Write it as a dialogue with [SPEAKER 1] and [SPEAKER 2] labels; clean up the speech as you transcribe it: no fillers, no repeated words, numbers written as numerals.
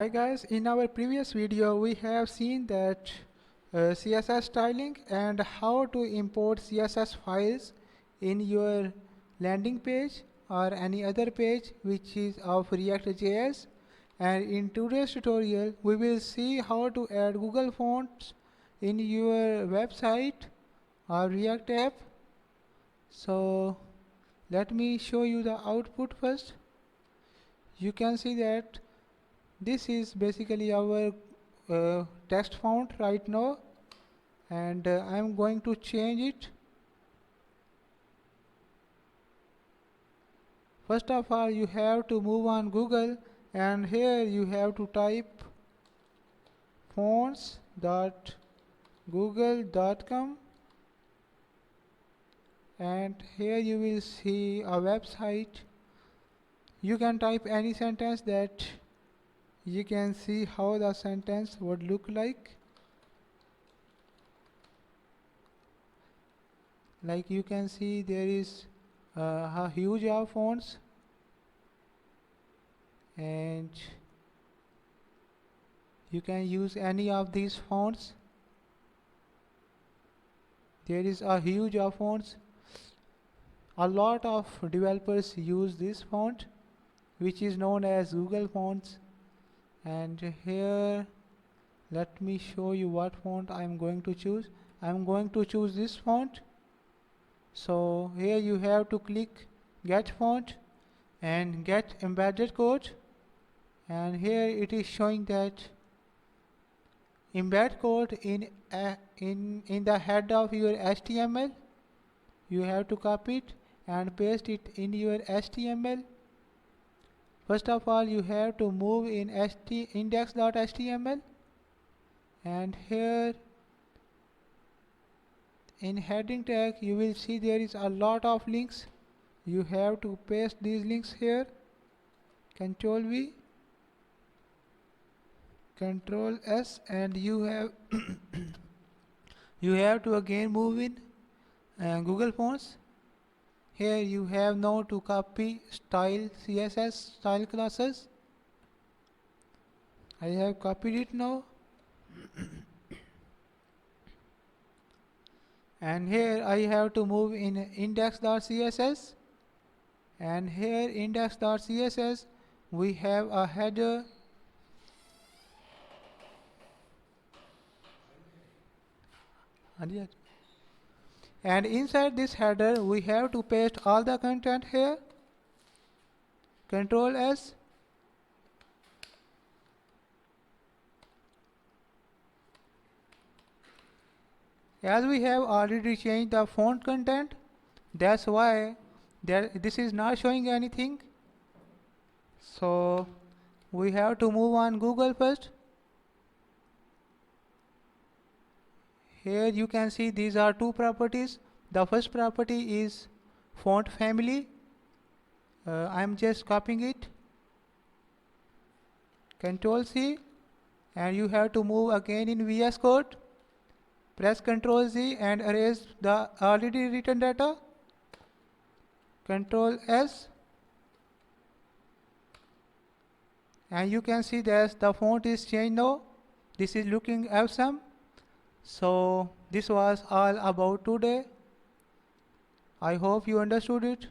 [SPEAKER 1] Hi guys, in our previous video we have seen that CSS styling and how to import CSS files in your landing page or any other page which is of React.js, and in today's tutorial we will see how to add Google fonts in your website or React app. So let me show you the output first. You can see that this is basically our text font right now, and I'm going to change it. First of all, you have to move on Google, and here you have to type fonts.google.com, and here you will see a website. You can type any sentence that you can see how the sentence would look like. Like you can see there is a huge of fonts, and you can use any of these fonts. There is a huge of fonts. A lot of developers use this font which is known as Google fonts, and here let me show you what font I am going to choose. I am going to choose this font. So here you have to click get font and get embedded code, and here it is showing that embed code in the head of your HTML. You have to copy it and paste it in your HTML. First of all, you have to move in index.html, and here in heading tag you will see there is a lot of links. You have to paste these links here. Control V, Control S, and you have you have to again move in Google Fonts. Here you have now to copy style CSS style classes. I have copied it now, and here I have to move in index.css, and here index.css we have a header, and inside this header we have to paste all the content here. Control S, as we have already changed the font content, that's why this is not showing anything. So we have to move on Google first. Here you can see these are two properties. The first property is font family. I'm just copying it. Control C, and you have to move again in VS Code. Press Control Z and erase the already written data. Control S, and you can see that the font is changed now. This is looking awesome. So this was all about today. I hope you understood it.